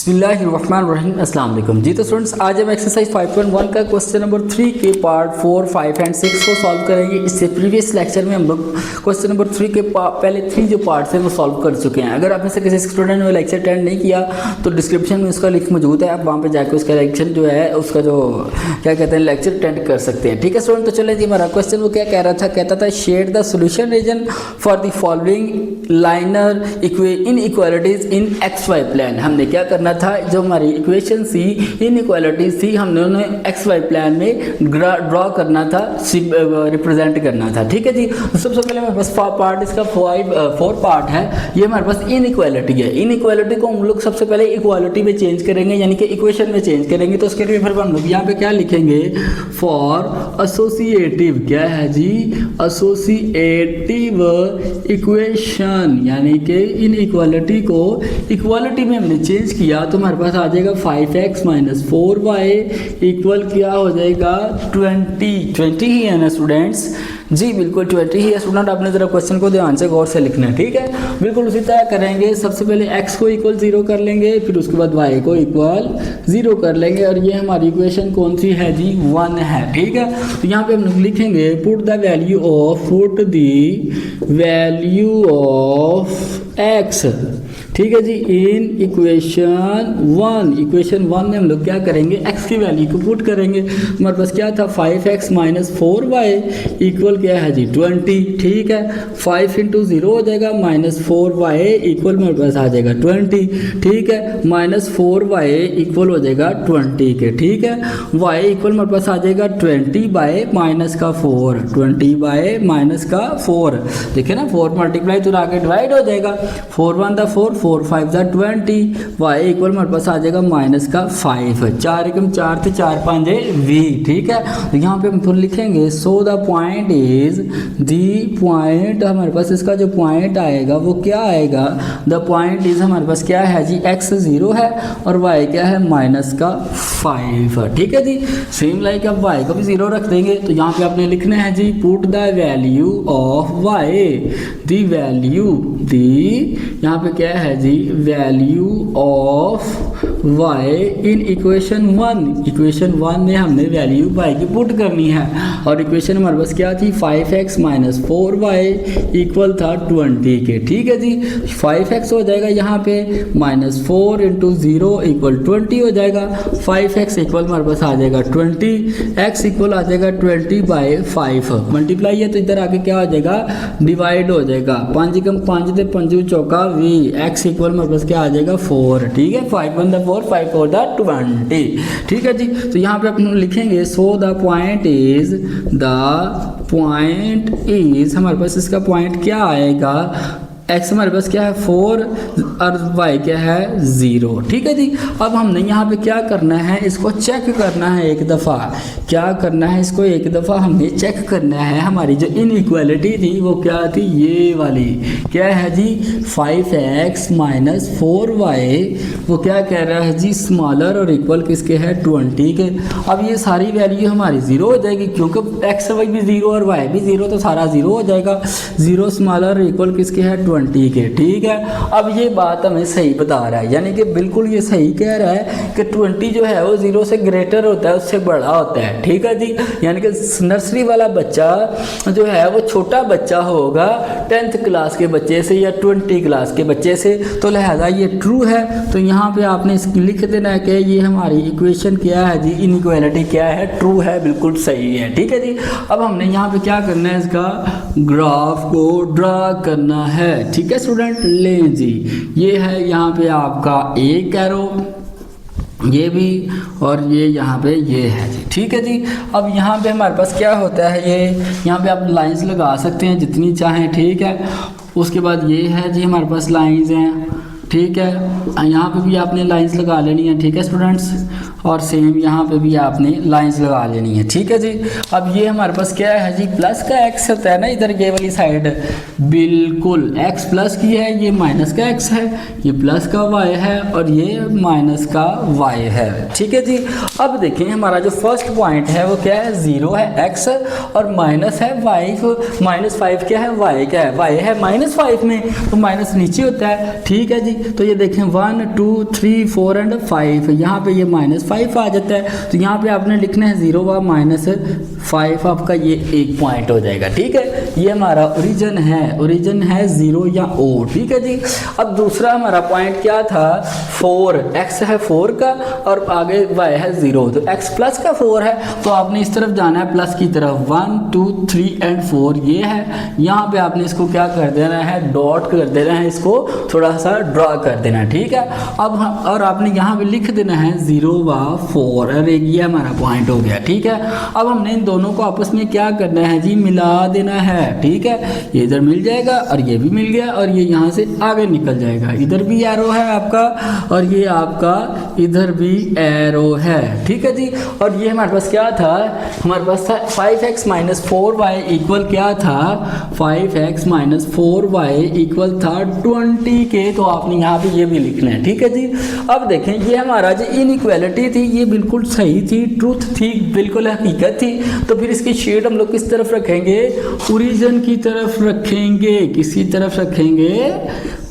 बिस्मिल्लाहिर्रहमानिर्रहीम। अस्सलाम वालेकुम जी। तो स्टूडेंट्स आज हम एक्सरसाइज 5.1 का क्वेश्चन नंबर 3 के पार्ट 4, 5 एंड 6 को सॉल्व करेंगे। इससे प्रीवियस लेक्चर में हम लोग क्वेश्चन नंबर 3 के पहले 3 जो पार्ट्स हैं वो सॉल्व कर चुके हैं। अगर आप में से किसी स्टूडेंट ने लेक्चर अटेंड नहीं किया तो डिस्क्रिप्शन में उसका लिंक मौजूद है, आप वहाँ पे जाकर उसका लेक्चर जो है उसका जो क्या कहते हैं लेक्चर अटेंड कर सकते हैं। ठीक है स्टूडेंट, तो चले जी हमारा क्वेश्चन वो क्या कह रहा था, कहता था shade the solution region for the following linear inequalities in x y plane. हमने क्या करना था, जो हमारी इक्वेशन सी इनइक्वालिटी थी हमने उन्हें एक्स वाई प्लान में ड्रॉ करना था, रिप्रेजेंट करना था। ठीक है जी। तो सबसे पहले हमारे पास पार्ट इसका 4 पार्ट है, ये हमारे पास इनइक्वालिटी है। इनइक्वालिटी को हम लोग सबसे पहले इक्वालिटी में चेंज करेंगे, यानी कि इक्वेशन में चेंज करेंगे। तो उसके लिए फिर हम लोग यहाँ पे क्या लिखेंगे, फॉर एसोसिएटिव, क्या है जी, एसोसिएटिव इक्वेशन, यानी कि इनइक्वालिटी को इक्वालिटी में हमने चेंज किया तो हमारे पास आ जाएगा 5x - 4y इक्वल क्या हो जाएगा 20 ही है ना स्टूडेंट्स जी, बिल्कुल 20 ही है स्टूडेंट। आपने ज़रा क्वेश्चन को ध्यान से गौर से लिखना है। ठीक है, बिल्कुल उसी तरह करेंगे। सबसे पहले x को इक्वल 0 कर लेंगे, फिर उसके बाद y को इक्वल 0 कर लेंगे, और ये हमारी इक्वेशन कौन सी है जी, 1 है। ठीक है, तो यहाँ पे हम लोग लिखेंगे put the value of x, ठीक है जी, इन इक्वेशन 1 में हम लोग क्या करेंगे, x की वैल्यू को पुट करेंगे। हमारे पास क्या था 5x - 4y इक्वल क्या है जी 20। ठीक है, 5 × 0 हो जाएगा, -4y इक्वल मेरे पास आ जाएगा 20। ठीक है, -4y इक्वल हो जाएगा 20 के। ठीक है, y इक्वल मेरे पास आ जाएगा 20/-4, 20/-4। देखिए ना, 4 मल्टीप्लाई तो आगे डिवाइड हो जाएगा, 4 × 1 = 4, 4 × 5 = 20, y इक्वल मेरे पास आ जाएगा -5, 4 × 4 = 4, 5 v। ठीक है, तो यहाँ पे हम तो लिखेंगे so the point is point, हमारे पास इसका जो पॉइंट आएगा वो क्या आएगा, द पॉइंट इज हमारे पास क्या है जी, x 0 है और y क्या है -5। ठीक है जी, सेम लाइक अब y को भी 0 रख देंगे। तो यहाँ पे आपने लिखना है जी put the value of y, यहाँ पे क्या है जी, value of y in equation 1 में हमने वैल्यू y की पुट करनी है, और इक्वेशन हमारे पास क्या थी 5x - 4y इक्वल था 20 के। ठीक है जी, 5x हो जाएगा यहाँ पे -4 × 0 इक्वल 20 हो जाएगा, 5x इक्वल हमारे पास आ जाएगा 20, x इक्वल आ जाएगा 20/5 मल्टीप्लाई है, तो इधर आके क्या हो जाएगा, डिवाइड हो जाएगा, 5 × 5 = 5 चौका v, x इक्वल मेरे पास क्या आ जाएगा 4। ठीक है, 5 × 1 = 4, 5 × 4 = 20। ठीक है जी, तो यहाँ पे अपन लिखेंगे सो द पॉइंट इज हमारे पास इसका पॉइंट क्या आएगा, x हमारे पास क्या है 4 और y क्या है 0। ठीक है जी, अब हमने यहाँ पे क्या करना है, इसको चेक करना है एक दफ़ा। क्या करना है, इसको एक दफ़ा हमने चेक करना है। हमारी जो इनइक्वालिटी थी वो क्या थी, ये वाली क्या है जी, 5x - 4y वो क्या कह रहा है जी, स्मॉलर और इक्वल किसके है 20 के। अब ये सारी वैल्यू हमारी 0 हो जाएगी, क्योंकि x y भी 0 और y भी 0, तो सारा 0 हो जाएगा। 0 स्मॉलर और इक्वल किसके है 20 के। ठीक है, अब ये बात हमें सही बता रहा है, यानी कि बिल्कुल ये सही कह रहा है कि 20 जो है वो 0 से ग्रेटर होता है, उससे बड़ा होता है। ठीक है जी, यानी कि नर्सरी वाला बच्चा जो है वो छोटा बच्चा होगा 10th क्लास के बच्चे से या 20 क्लास के बच्चे से, तो लिहाजा ये ट्रू है। तो यहाँ पे आपने लिख देना है कि ये हमारी इक्वेशन क्या है जी, इनइक्वालिटी क्या है, ट्रू है, बिल्कुल सही है। ठीक है जी, अब हमने यहाँ पे क्या करना है, इसका ग्राफ को ड्रा करना है। ठीक है स्टूडेंट, ले जी, ये है यहाँ पे आपका एक एरो, ये भी, और ये यहाँ पे ये है जी। ठीक है जी, अब यहाँ पे हमारे पास क्या होता है, ये यहाँ पे आप लाइंस लगा सकते हैं जितनी चाहें। ठीक है, उसके बाद ये है जी हमारे पास लाइंस हैं। ठीक है, यहाँ पे भी आपने लाइंस लगा लेनी है। ठीक है स्टूडेंट्स, और सेम यहाँ पे भी आपने लाइंस लगा लेनी है। ठीक है जी, अब ये हमारे पास क्या है जी, प्लस का x होता है ना इधर ये वाली साइड, बिल्कुल x प्लस की है, ये माइनस का x है, ये प्लस का y है, और ये माइनस का y है। ठीक है जी, अब देखें हमारा जो फर्स्ट पॉइंट है वो क्या है, 0 है x, और माइनस है -5 क्या है, y क्या है, y है -5 में, तो माइनस नीचे होता है। ठीक है जी, तो ये देखें 1 2 3 4 एंड 5, यहाँ पे ये -5 आ जाता है, तो यहाँ पे आपने लिखना है 0 व -5, आपका ये एक पॉइंट हो जाएगा। ठीक है, ये हमारा ओरिजिन है 0 या O। ठीक है जी। अब दूसरा हमारा पॉइंट क्या था, 4, x है 4 का और आगे y है 0, तो x प्लस का 4 है, तो आपने इस तरफ जाना है प्लस की तरफ, 1 2 3 एंड 4 ये है, यहाँ पे आपने इसको क्या कर देना है, डॉट कर देना है, इसको थोड़ा सा ड्रॉ कर देना है। ठीक है, अब और आपने यहाँ पे लिख देना है 0 व 4, और ये हमारा पॉइंट हो गया। ठीक है, अब हमने इन दोनों को आपस में क्या करना है जी, मिला देना है। ठीक है, ये इधर मिल जाएगा और ये भी मिल गया, और ये यहाँ से आगे निकल जाएगा, इधर भी एरो है आपका और ये आपका इधर भी एरो है। ठीक है जी, और ये हमारे पास क्या था, हमारे पास था 5x - 4y इक्वल क्या था, 5x - 4y इक्वल था 20 के, तो आपने यहाँ पे ये भी लिखना है। ठीक है जी। अब देखें, ये हमारा जो इनइक्वालिटी थी ये बिल्कुल सही थी, ट्रूथ थी, बिल्कुल हकीकत थी, तो फिर इसकी शेड हम लोग किस तरफ रखेंगे, ओरिजिन की तरफ रखेंगे। किसी तरफ रखेंगे,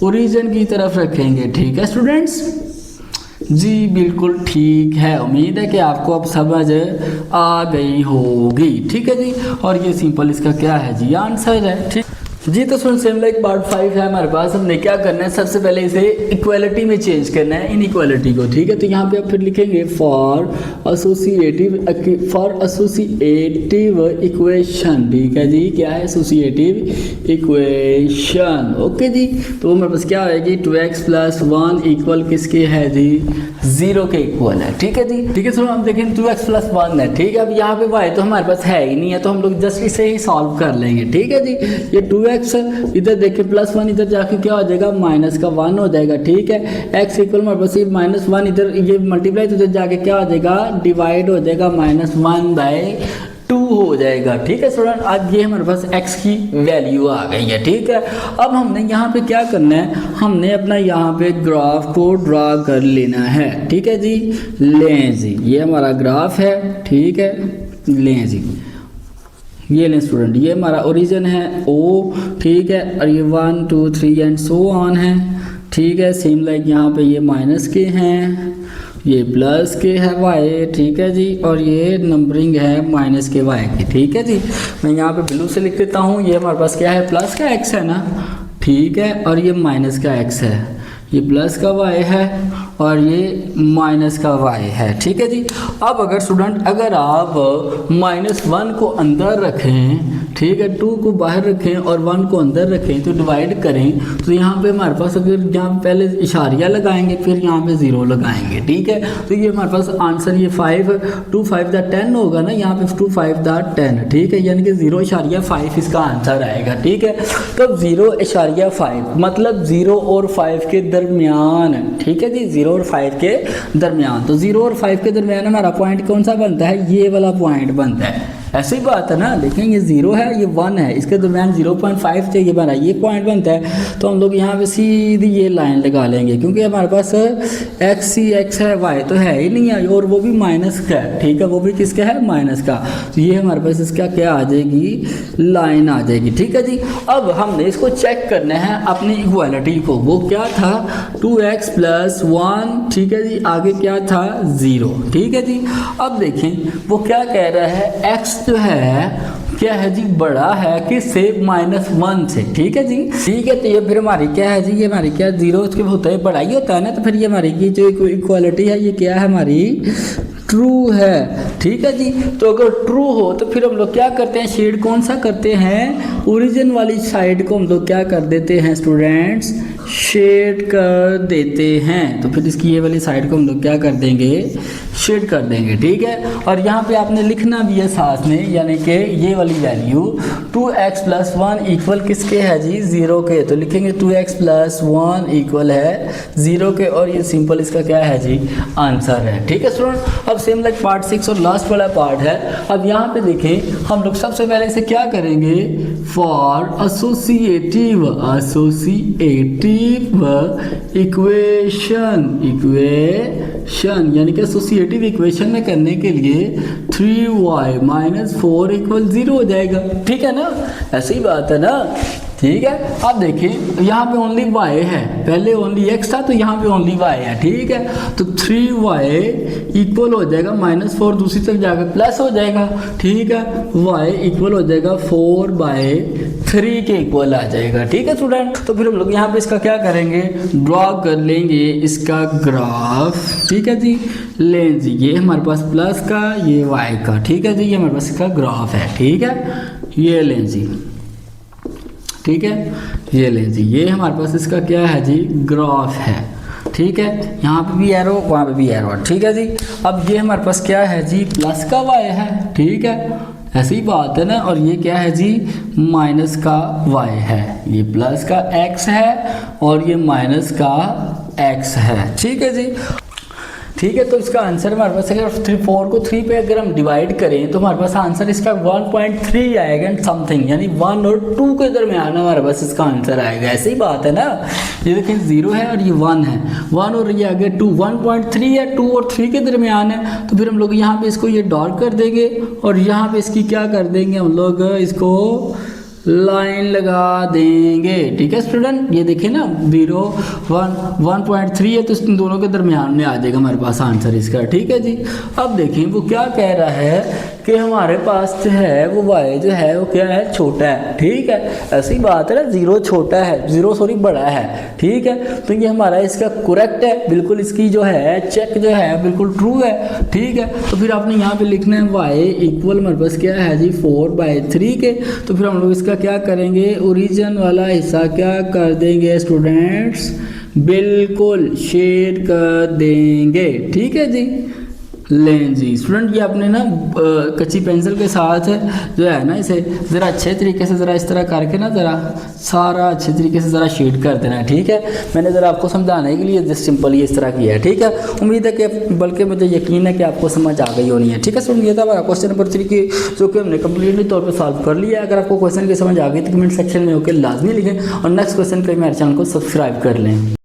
ओरिजिन की तरफ रखेंगे। ठीक है स्टूडेंट्स जी, बिल्कुल ठीक है। उम्मीद है कि आपको अब समझ आ गई होगी। ठीक है जी, और ये सिंपल इसका क्या है जी, आंसर है। ठीक जी, तो सुन सेम लाइक पार्ट 5 है हमारे पास। हमने क्या करना है, सबसे पहले इसे इक्वालिटी में चेंज करना है, इनइक्वालिटी को। ठीक है, तो यहाँ पे आप फिर लिखेंगे फॉर एसोसिएटिव इक्वेशन। ठीक है जी, क्या है, एसोसिएटिव इक्वेशन। ओके जी, तो हमारे पास क्या आएगी, 2x + 1 इक्वल किसके है जी, 0 के इक्वल है। ठीक है जी। ठीक है, सुनो हम देखें 2x + 1 है। ठीक है, अब यहाँ पे y तो हमारे पास है ही नहीं है, तो हम लोग जस्ट इसे ही सॉल्व कर लेंगे। ठीक है जी, ये 2x इधर देखिए +1 इधर जाके क्या हो जाएगा, -1 हो जाएगा। ठीक है, x इक्वल हमारे पास -1 इधर ये मल्टीप्लाई तो इधर जाके क्या हो जाएगा, डिवाइड हो जाएगा, -1/2 हो जाएगा। ठीक है स्टूडेंट, आज ये हमारे पास x की वैल्यू आ गई है। ठीक है, अब हमने यहाँ पे क्या करना है, हमने अपना यहाँ पे ग्राफ को ड्रा कर लेना है। ठीक है जी, लें जी, ये हमारा ग्राफ है। ठीक है, लें जी, ये लें स्टूडेंट, ये हमारा ओरिजिन है O। ठीक है, और ये 1 2 3 एंड सो ऑन है। ठीक है, सेम लाइक यहाँ पे ये माइनस के हैं, ये प्लस के है y। ठीक है जी, और ये नंबरिंग है माइनस के y की। ठीक है जी, मैं यहाँ पे ब्लू से लिख देता हूँ, ये हमारे पास क्या है, प्लस का x है ना। ठीक है, और ये माइनस का x है, ये प्लस का y है और ये माइनस का y है। ठीक है जी। अब अगर स्टूडेंट अगर आप -1 को अंदर रखें, ठीक है, 2 को बाहर रखें और 1 को अंदर रखें, तो डिवाइड करें, तो यहाँ पे हमारे पास अगर यहाँ पहले इशारिया लगाएंगे फिर यहाँ पे 0 लगाएंगे। ठीक है, तो ये हमारे पास आंसर ये 5 2 5 द 10 होगा ना, यहाँ पे 2 5 द 10। ठीक है, यानी कि 0.5 इसका आंसर आएगा। ठीक है, तो 0.5 मतलब 0 और 5 के दरमियान। ठीक है जी, 0 और 5 के दरमियान, तो 0 और 5 के दरमियान हमारा पॉइंट कौन सा बनता है, ये वाला पॉइंट बनता है। ऐसी बात है ना, देखें ये 0 है, ये 1 है, इसके दरमियान 0.5 चाहिए बना, ये पॉइंट बनता है। तो हम लोग यहाँ पे सीधी ये लाइन लगा लेंगे, क्योंकि हमारे पास x ही x है, y तो है ही नहीं है, और वो भी माइनस का है। ठीक है, वो भी किसका है, माइनस का। तो ये हमारे पास इसका क्या आ जाएगी, लाइन आ जाएगी। ठीक है जी। अब हमने इसको चेक करना है अपनी इक्वालिटी को, वो क्या था 2x + 1। ठीक है जी, आगे क्या था 0। ठीक है जी। अब देखें वो क्या कह रहा है, x जो है क्या है जी, बड़ा है किससे, -1 से। ठीक है जी। ठीक है, तो ये फिर हमारी क्या है जी, ये हमारी क्या 0 उसके होता है, बड़ा ही होता है ना, तो फिर ये हमारी की जो इक्वालिटी है ये क्या है, हमारी ट्रू है। ठीक है जी। तो अगर ट्रू हो तो फिर हम लोग क्या करते हैं, शेड कौन सा करते हैं, ओरिजिन वाली साइड को हम लोग क्या कर देते हैं स्टूडेंट्स, शेड कर देते हैं। तो फिर इसकी ये वाली साइड को हम लोग क्या कर देंगे, शेड कर देंगे। ठीक है, और यहाँ पे आपने लिखना भी है साथ में, यानी कि ये वाली वैल्यू 2x + 1 इक्वल किसके है जी, 0 के। तो लिखेंगे 2x + 1 इक्वल है 0 के, और ये सिंपल इसका क्या है जी, आंसर है। ठीक है स्टूडेंट, अब सेम लाइक पार्ट 6 और लास्ट वाला पार्ट है। अब यहाँ पे देखें हम लोग सबसे पहले से क्या करेंगे, फॉर एसोसिएटिव इक्वेशन यानी कि एसोसिएटिव इक्वेशन में करने के लिए 3y - 4 = 0 हो जाएगा। ठीक है ना, ऐसी बात है ना। ठीक है। अब देखिए यहाँ पे ओनली y है, पहले ओनली x था तो यहाँ पे ओनली y है, ठीक है। तो 3y इक्वल हो जाएगा -4, दूसरी तरफ जाकर प्लस हो जाएगा, ठीक है। y इक्वल हो जाएगा 4/3 के इक्वल आ जाएगा, ठीक है स्टूडेंट। तो फिर हम लोग यहाँ पे इसका क्या करेंगे, ड्रॉ कर लेंगे इसका ग्राफ, ठीक है जी। लें जी, ये हमारे पास प्लस का, ये y का, ठीक है जी। ये हमारे पास इसका ग्राफ है, ठीक है। ये लें जी, ठीक है। ये लें जी, ये हमारे पास इसका क्या है जी, ग्राफ है, ठीक है। यहाँ पे भी एरो, वहाँ पे भी एरो, ठीक है जी। अब ये हमारे पास क्या है जी, प्लस का y है, ठीक है, ऐसी बात है ना। और ये क्या है जी, माइनस का y है, ये प्लस का x है और ये माइनस का x है, ठीक है जी। ठीक है, तो इसका आंसर हमारे पास अगर 4 को 3 पे अगर हम डिवाइड करें तो हमारे पास आंसर इसका 1.3 आएगा एंड समथिंग, यानी 1 और 2 के दरमियान हमारे पास इसका आंसर आएगा। ऐसे ही बात है ना, ये देखें 0 है और ये 1 है, 1 और ये आगे 2, 1.3 है, 2 और 3 के दरमियान है। तो फिर हम लोग यहाँ पे इसको ये डॉट कर देंगे और यहाँ पे इसकी क्या कर देंगे, हम लोग इसको लाइन लगा देंगे, ठीक है स्टूडेंट। ये देखिए ना 0, 1, 1.3 है तो इन दोनों के दरमियान में आ जाएगा हमारे पास आंसर इसका, ठीक है जी। अब देखें वो क्या कह रहा है कि हमारे पास जो है वो y जो है वो क्या है, छोटा है, ठीक है। ऐसी बात है ना, 0 छोटा है, 0 सॉरी बड़ा है, ठीक है। तो ये हमारा इसका करेक्ट है, बिल्कुल इसकी जो है चेक जो है बिल्कुल ट्रू है, ठीक है। तो फिर आपने यहाँ पे लिखना है y इक्वल हमारे पास क्या है जी, 4/3 के। तो फिर हम लोग इसका क्या करेंगे, ओरिजिन वाला हिस्सा क्या कर देंगे स्टूडेंट्स, बिल्कुल शेड कर देंगे, ठीक है जी। लें जी स्टूडेंट, ये आपने ना कच्ची पेंसिल के साथ जो है ना इसे ज़रा अच्छे तरीके से ज़रा इस तरह करके ना ज़रा सारा अच्छे तरीके से ज़रा शेड कर देना है, ठीक है। मैंने ज़रा आपको समझाने के लिए जस्ट सिंपल ये इस तरह किया है, ठीक है। उम्मीद है कि बल्कि मुझे यकीन है कि आपको समझ आ गई होनी है, ठीक है स्टूडेंट। ये था हमारा क्वेश्चन नंबर 3 की, जो कि हमने कम्प्लीटली तौर पर सॉल्व कर लिया है। अगर आपको क्वेश्चन की समझ आ गई तो कमेंट सेक्शन में होकर लाजमी लिखें और नेक्स्ट क्वेश्चन के लिए मेरे चैनल को सब्सक्राइब कर लें।